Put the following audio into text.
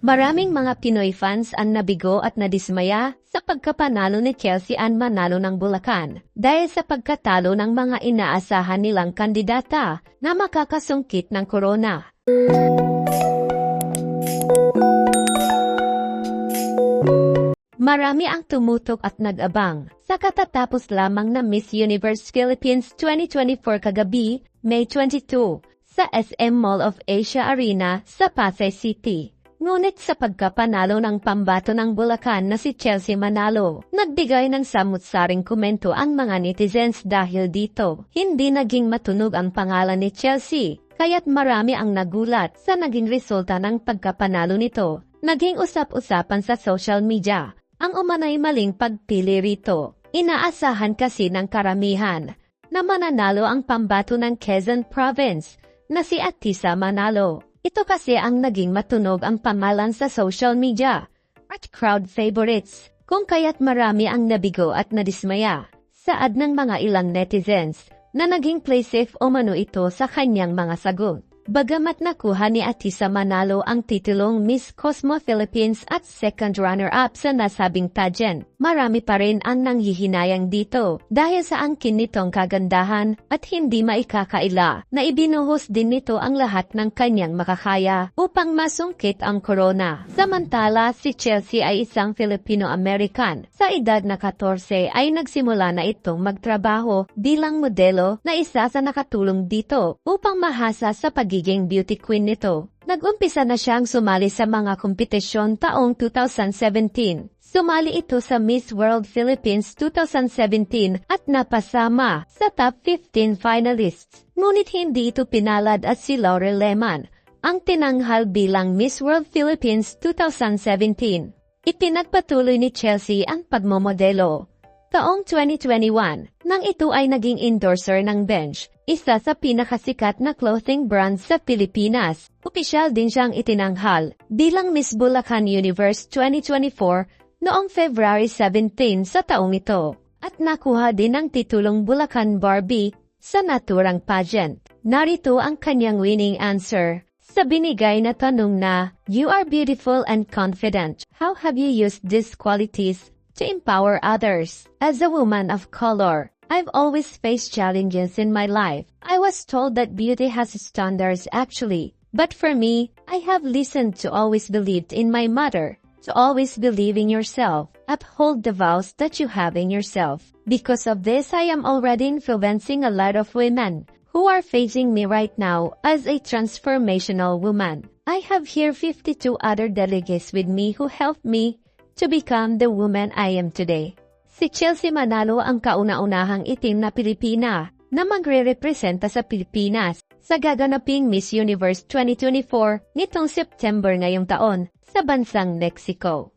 Maraming mga Pinoy fans ang nabigo at nadismaya sa pagkapanalo ni Chelsea Ann Manalo ng Bulacan dahil sa pagkatalo ng mga inaasahan nilang kandidata na makakasungkit ng corona. Marami ang tumutok at nag-abang sa katatapos lamang na Miss Universe Philippines 2024 kagabi, May 22, sa SM Mall of Asia Arena sa Pasay City. Ngunit sa pagkapanalo ng pambato ng Bulacan na si Chelsea Manalo, nagbigay ng samut-saring komento ang mga netizens dahil dito. Hindi naging matunog ang pangalan ni Chelsea, kaya't marami ang nagulat sa naging resulta ng pagkapanalo nito. Naging usap-usapan sa social media ang umanay maling pagpili rito. Inaasahan kasi ng karamihan na mananalo ang pambato ng Quezon Province na si Atisa Manalo. Ito kasi ang naging matunog ang pangalan sa social media at crowd favorites, kung kaya't marami ang nabigo at nadismaya. Saad ng mga ilang netizens na naging play safe umano ito sa kanyang mga sagot. Bagamat nakuha ni Atisa Manalo ang titulong Miss Cosmo Philippines at second runner-up sa nasabing pageant, marami pa rin ang nanghihinayang dito dahil sa angkin nitong kagandahan at hindi maikakaila na ibinuhos din nito ang lahat ng kanyang makakaya upang masungkit ang corona. Samantala, si Chelsea ay isang Filipino-American. Sa edad na 14 ay nagsimula na itong magtrabaho bilang modelo na isa sa nakatulong dito upang mahasa sa pagiging beauty queen nito. Nag-umpisa na siyang sumali sa mga kompetisyon taong 2017. Sumali ito sa Miss World Philippines 2017 at napasama sa top 15 finalists. Ngunit hindi ito pinalad at si Laurel Leman ang tinanghal bilang Miss World Philippines 2017. Ipinagpatuloy ni Chelsea ang pagmomodelo taong 2021 nang ito ay naging endorser ng Bench, isa sa pinakasikat na clothing brand sa Pilipinas. Opisyal din siyang itinanghal bilang Miss Bulacan Universe 2024 noong February 17 sa taong ito at nakuha din ang titulong Bulacan Barbie sa naturang pageant. Narito ang kanyang winning answer sa binigay na tanong na, "You are beautiful and confident. How have you used these qualities to empower others? As a woman of color, I've always faced challenges in my life. I was told that beauty has standards actually. But for me, I have listened to always believed in my mother, to always believe in yourself, uphold the vows that you have in yourself. Because of this, I am already influencing a lot of women who are facing me right now as a transformational woman. I have here 52 other delegates with me who helped me to become the woman I am today." Si Chelsea Manalo ang kauna-unahang itim na Pilipina na magre-representa sa Pilipinas sa gaganaping Miss Universe 2024 nitong September ngayong taon sa bansang Mexico.